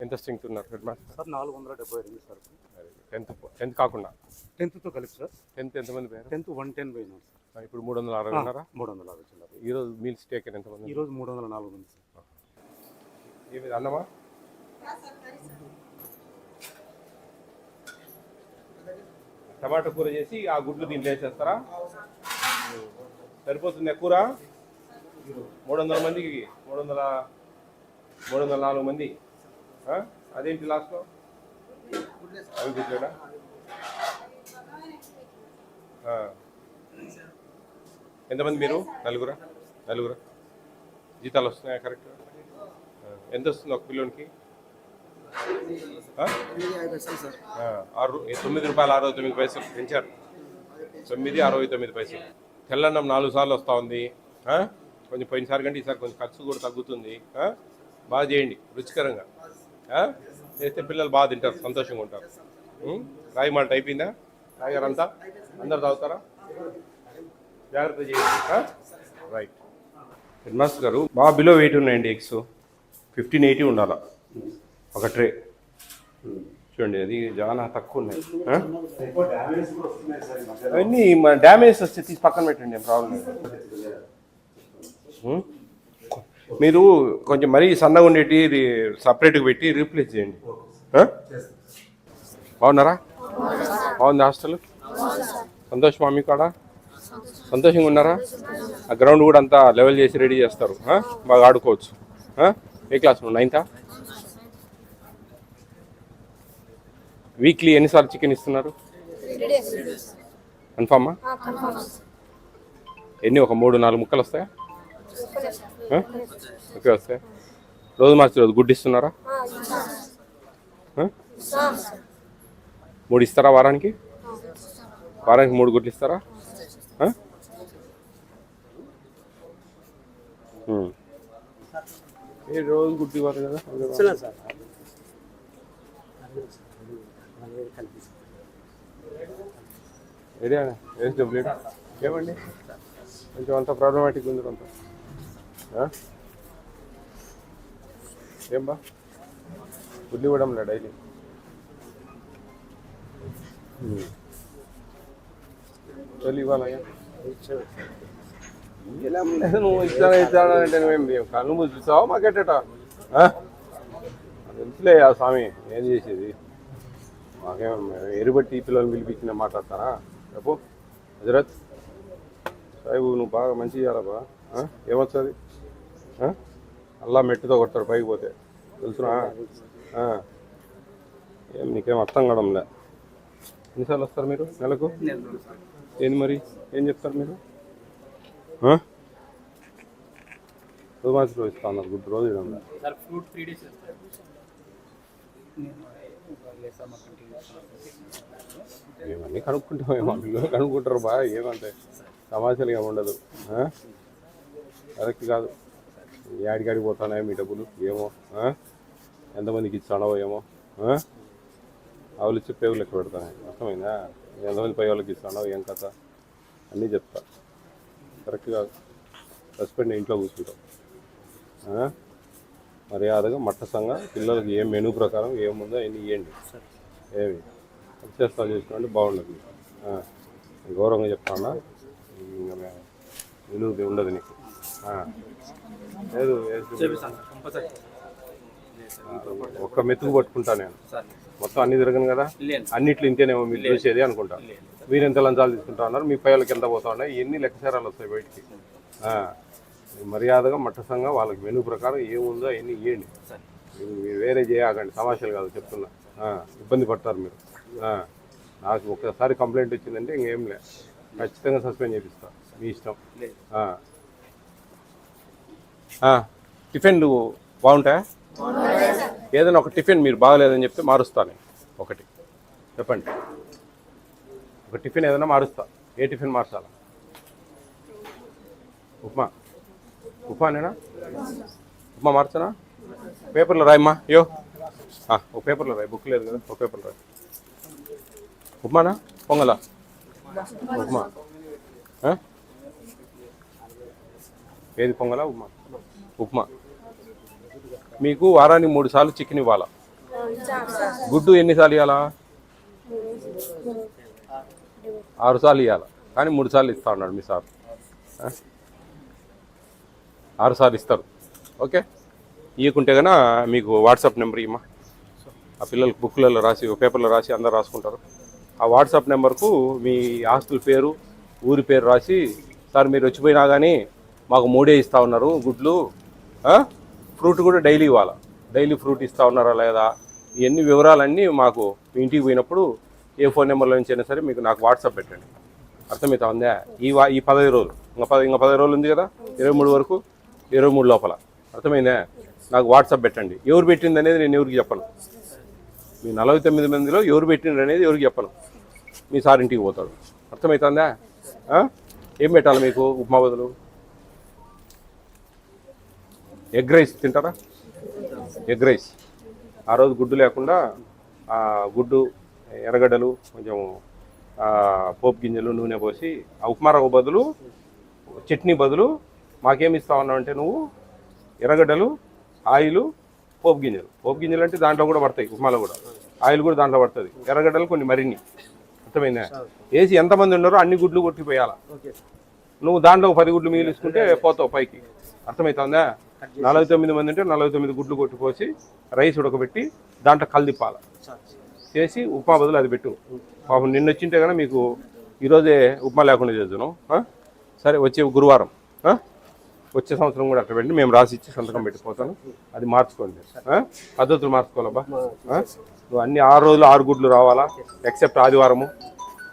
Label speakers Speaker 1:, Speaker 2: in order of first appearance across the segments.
Speaker 1: ఎంత స్ట్రెంగ్త్ ఉన్నారు head master
Speaker 2: sir 472 sir.
Speaker 1: 10th కాకుండా
Speaker 2: 10th కలిపి సార్.
Speaker 1: 10th ఎంతమంది పోయారు?
Speaker 2: 10th 110 పోయినారు
Speaker 1: సార్. ఇప్పుడు 360 ఉన్నారా?
Speaker 2: 360 చిల్లర.
Speaker 1: ఈరోజు మీల్స్ టేకన్ ఎంతమంది?
Speaker 2: ఈరోజు 304 మంది సార్.
Speaker 1: ఏమి అన్నమా? టమాటా కూర చేసి ఆ గుడ్లు దీంట్లో వేసేస్తారా? సరిపోతుంది కూర? 300 మందికి 304 మంది. అదేంటి లాస్ట్లో అవి గుడ్లేడా? ఎంతమంది మీరు? నలుగురా? జీతాలు వస్తున్నాయా కరెక్ట్? ఎంత వస్తుంది ఒక పిల్లోనికి? 9 రూపాయలు 69 పైసలు పెంచారు. 9.69 పైసలు. తెల్లన్నం 4 సార్లు వస్తూ ఉంది. కొంచెం పోయినసారి కంటే ఈసారి కొంచెం ఖర్చు కూడా తగ్గుతుంది. బాగా చేయండి, రుచికరంగా చేస్తే పిల్లలు బాగా తింటారు, సంతోషంగా ఉంటారు. రాయి మాట అయిపోయిందా? తాగారంతా? అందరు తాగుతారా? జాగ్రత్త చేయండి. రైట్. హెడ్ మాస్టర్ గారు, బాగా బిలో వెయిట్ ఉన్నాయండి ఎగ్స్. 1580 ఉండాలా ఒక ట్రే. చూడండి, అది చాలా తక్కువ ఉన్నాయి. అవన్నీ డ్యామేజ్ వస్తే తీసి పక్కన పెట్టండి, ఏం ప్రాబ్లం లేదు. మీరు కొంచెం మరీ సన్నగా ఉండేటి సపరేట్గా పెట్టి రీప్లేస్ చేయండి. బాగున్నారా? బాగుంది హాస్టల్? సంతోషమా మీకు? కాడ సంతోషంగా ఉన్నారా? ఆ గ్రౌండ్ కూడా అంతా లెవెల్ చేసి రెడీ చేస్తారు, బాగా ఆడుకోవచ్చు. ఏ క్లాస్? 9th? వీక్లీ ఎన్నిసార్లు చికెన్ ఇస్తున్నారు? కన్ఫామా? ఎన్ని? ఒక 3-4 ముక్కలు వస్తాయా? ఓకే, వస్తాయి. రోజు మార్చి రోజు గుడ్డు ఇస్తున్నారా? 3 ఇస్తారా వారానికి? 3 గుడ్లు ఇస్తారా? రోజు గుడ్డు ఇవ్వాలి కదా. ఏమండి కొంచెం అంత ప్రాబ్లమాటిక్ ఉంది కొంత. ఏం బా గుడ్లు ఇవ్వడం లే డైలీ? తొలి ఇవ్వాలయ్యా. ఇలా లేదు, నువ్వు ఇచ్చానంటే నువ్వేం కళ్ళు మూసి చూసావా మాకెట్టట? తెలుసులే ఆ స్వామి ఏం చేసేది. మాకేం ఎరుబట్టి పిల్లల్ని పిలిపించిన మాట్లాడతానా? చెప్పు హజరత్ సాహిబు, నువ్వు బాగా మంచి చేయాలబ్బా. ఏమొస్తుంది? అల్లా మెట్టుతో కొడతారు పైకి పోతే, తెలుసునా? ఏం నీకేం అర్థం కావడంలే. ఎన్నిసార్లు వస్తారు మీరు నెలకు? ఏంది మరి ఏం చెప్తారు మీరు? రోజు మార్చి రోజు ఇస్తా ఉన్నారు గుడ్. రోజు ఇవ్వడం ఏమన్నీ కనుక్కుంటాం, పిల్లలు కనుక్కుంటారు బాగా. ఏమంటే సమస్యలు ఏమి ఉండదు. కరెక్ట్ కాదు. యాడికాడికి పోతున్నాయో మీ డబ్బులు ఏమో, ఎంతమందికి ఇచ్చాడో ఏమో. ఆవులు ఇచ్చి పేగులు లెక్క పెడతాను, అర్థమైందా? ఎంతమంది పై వాళ్ళకి ఇస్తాడో ఏం కథ అన్నీ చెప్తా. కరెక్ట్ కాదు. సస్పెండ్ ఇంట్లో కూర్చుంటాం. మర్యాదగా మట్టసంగా పిల్లలకి ఏం మెనూ ప్రకారం ఏముందో అవన్నీ ఇవ్వండి. ఏమి చేస్తాను చేసుకోండి, బాగుండదు. గౌరవంగా చెప్తానా? విలువ ఉండదు నీకు. లేదు ఒక్క మెతుకు పట్టుకుంటా నేను, మొత్తం అన్ని తిరగను కదా. అన్నిట్లో ఇంతేనేమో మీరు చూసేది అనుకుంటా. మీరు ఎంత లంచాలు తీసుకుంటా ఉన్నారు, మీ పైలకి ఎంత పోతా ఉన్నాయి, ఎన్ని లెక్కసారాలు వస్తాయి బయటికి. మర్యాదగా మట్టసంగా వాళ్ళకి మెనూ ప్రకారం ఏముందో అవన్నీ ఇవ్వండి. మీరు వేరే చేయకండి, సమస్యలు కాదు చెప్తున్నా. ఇబ్బంది పడతారు మీరు. నాకు ఒక్కసారి కంప్లైంట్ వచ్చిందంటే ఇంకేం లే, ఖచ్చితంగా సస్పెండ్ చేపిస్తా. మీ ఇష్టం. టిఫిన్లు బాగుంటాయా? ఏదైనా ఒక టిఫిన్ మీరు బాగలేదని చెప్తే మారుస్తాను. ఒకటి చెప్పండి, ఒక టిఫిన్ ఏదైనా మారుస్తా. ఏ టిఫిన్ మార్చాలా? ఉప్మానేనా? ఉప్మా మార్చనా? పేపర్లో రాయమ్మా. యో ఒక పేపర్లో రాయి, బుక్ లేదు కదా, ఒక పేపర్లో రాయి. ఉప్మానా పొంగలా? ఉప్మా. ఏది పొంగలా ఉప్మా? ఉప్మా. మీకు వారానికి 3 సార్లు చికెన్ ఇవ్వాలా. గుడ్డు ఎన్నిసార్లు ఇవ్వాలా? 6 సార్లు ఇవ్వాలి, కానీ 3 సార్లు ఇస్తా ఉన్నాడు మీ సార్. 6 సార్లు ఇస్తారు. ఓకే, ఇవ్వకుంటే కన్నా మీకు వాట్సాప్ నెంబర్ ఇమ్మా. ఆ పిల్లలు బుక్లలో రాసి పేపర్లో రాసి అందరు రాసుకుంటారు. ఆ వాట్సాప్ నెంబర్కు మీ హాస్టల్ పేరు, ఊరి పేరు రాసి, సార్ మీరు వచ్చిపోయినా కానీ మాకు 3 ఇస్తూ ఉన్నారు గుడ్లు, ఫ్రూట్ కూడా డైలీ ఇవ్వాలి, డైలీ ఫ్రూట్ ఇస్తూ ఉన్నారా లేదా, ఇవన్నీ వివరాలన్నీ మాకు మీ ఇంటికి పోయినప్పుడు ఏ ఫోన్ నెంబర్లో నుంచి అయినా సరే మీకు నాకు వాట్సాప్ పెట్టండి. అర్థమవుతా ఉందా? ఈ 15 రోజులు ఇంకా 15 రోజులు ఉంది కదా, 23 వరకు, 23 లోపల. అర్థమైందా? నాకు వాట్సాప్ పెట్టండి. ఎవరు పెట్టింది అనేది నేను ఎవరికి చెప్పను. మీ 49 మందిలో ఎవరు పెట్టిండ్రు అనేది ఎవరికి చెప్పను. మీ సార్ ఇంటికి పోతాడు. అర్థమవుతుందా? ఏం పెట్టాలి మీకు ఉప్మా బదులు? ఎగ్ రైస్ తింటారా? Egg rice. ఆ రోజు గుడ్డు లేకుండా గుడ్డు, ఎర్రగడ్డలు, కొంచెం పోపు గింజలు, నూనె పోసి ఆ ఉప్మా రవ్వ బదులు, చట్నీ బదులు మాకేమి ఇస్తా ఉన్నావు అంటే నువ్వు ఎర్రగడ్డలు, ఆయిల్, పోపు గింజలు అంటే దాంట్లో కూడా పడతాయి, ఉప్మాలో కూడా ఆయిల్ కూడా దాంట్లో పడుతుంది, ఎర్రగడ్డలు కొన్ని మరిన్ని. అర్థమైందా? వేసి ఎంతమంది ఉన్నారో అన్ని గుడ్లు కొట్టిపోయాల. నువ్వు దాంట్లో 10 గుడ్లు మిగిలిసుకుంటే పోతావు పైకి. అర్థమవుతుందా? 49 మంది అంటే 49 గుడ్లు కొట్టిపోసి రైస్ ఉడకబెట్టి దాంట్లో కలిదిప్పాల చేసి ఉప్మా బదులు అది పెట్టు. పాపం నిన్న వచ్చింటే కనుక మీకు ఈరోజే ఉప్మా లేకుండా చేద్దాను. సరే, వచ్చే గురువారం, వచ్చే సంవత్సరం కూడా అట్లా పెట్టి మేము రాసి ఇచ్చి సంతకం పెట్టిపోతాను. అది మార్చుకోండి, పద్ధతులు మార్చుకోవాలబ్బా. నువ్వు అన్ని 6 రోజులు 6 గుడ్లు రావాలా, ఎక్సెప్ట్ ఆదివారము.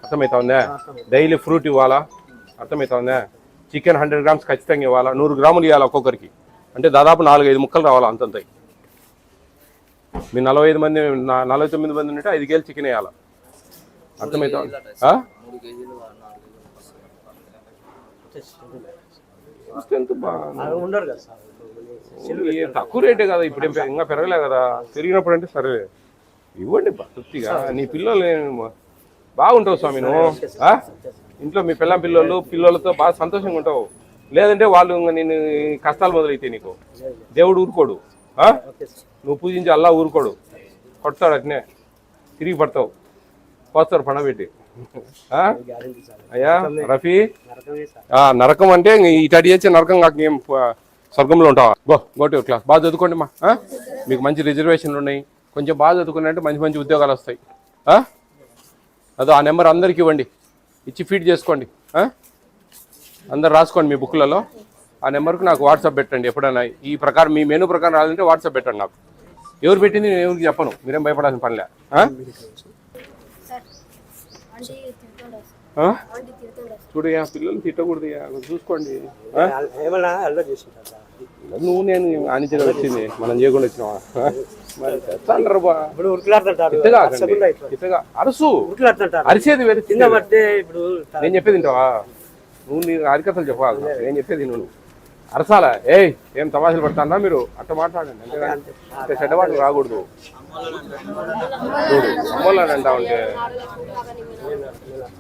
Speaker 1: అర్థమవుతుందా? డైలీ ఫ్రూట్ ఇవ్వాలా. అర్థమవుతుందా? చికెన్ 100 గ్రామ్స్ ఖచ్చితంగా ఇవ్వాలా. 100 గ్రాములు ఇవ్వాలి ఒక్కొక్కరికి, అంటే దాదాపు 4-5 ముక్కలు రావాలా అంతంత. మీ 45 మంది 49 మంది ఉంటే 5 కేజీలు చికెన్ వేయాలి. అర్థమవుతుంది? తక్కువ రేటే కదా ఇప్పుడు, ఇంకా పెరగలే కదా. పెరిగినప్పుడు అంటే సరే ఇవ్వండి తృప్తిగా. నీ పిల్లలు బాగుంటావు స్వామి నువ్వు. ఇంట్లో మీ పిల్లలతో బాగా సంతోషంగా ఉంటావు. లేదంటే వాళ్ళు నేను కష్టాలు మొదలైతే నీకు దేవుడు ఊరుకోడు. నువ్వు పూజించి అల్లా ఊరుకోడు, కొడతాడు, అట్నే తిరిగి పడతావు, పోతారు పండబెట్టి. అయ్యా రఫీ, నరకం అంటే ఇటు చేసే నరకం కాక ఏం స్వర్గంలో ఉంటావా? గోటి క్లాస్ బాగా చదువుకోండి మా. మీకు మంచి రిజర్వేషన్లు ఉన్నాయి, కొంచెం బాగా చదువుకున్నారంటే మంచి మంచి ఉద్యోగాలు వస్తాయి. అదో ఆ నెంబర్ అందరికి ఇవ్వండి, ఇచ్చి ఫీడ్ చేసుకోండి. అందరు రాసుకోండి మీ బుక్లలో. ఆ నెంబర్కి నాకు వాట్సాప్ పెట్టండి. ఎప్పుడైనా ఈ ప్రకారం మీ మెనూ ప్రకారం రావాలంటే వాట్సాప్ పెట్టండి నాకు. ఎవరు పెట్టింది నేను ఎవరికి చెప్పను, మీరేం భయపడాల్సిన పనిలే. చూడు, పిల్లలు తిట్టకూడదు, చూసుకోండి. నువ్వు నేను ఆనించిన వచ్చింది, మనం చేయకుండా వచ్చినావా? అరసు అరిసేది వేరే, నేను చెప్పేది తింటావా? నువ్వు నీ హరికథలు చెప్పాలి, నేను చెప్పేది నువ్వు అరసాలా? ఏం తమాషలు పడతారా మీరు? అట్లా మాట్లాడండి, అంతే చెడ్డవాళ్ళు రాకూడదు. చూడు అమ్మోళ్ళని అంటా ఉంటే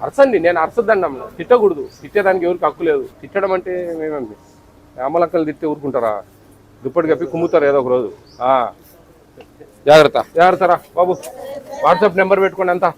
Speaker 1: అరసండి, నేను అరసద్దండి అమ్మ, తిట్టకూడదు. తిట్టేదానికి ఎవరికి హక్కు లేదు. తిట్టడం అంటే మేమండి అమ్మలక్కలు తిట్టే ఊరుకుంటారా? దుప్పటి కప్పి కుమ్ముతారు ఏదో ఒక రోజు. జాగ్రత్త రా బాబు. వాట్సాప్ నెంబర్ పెట్టుకోండి అంతా.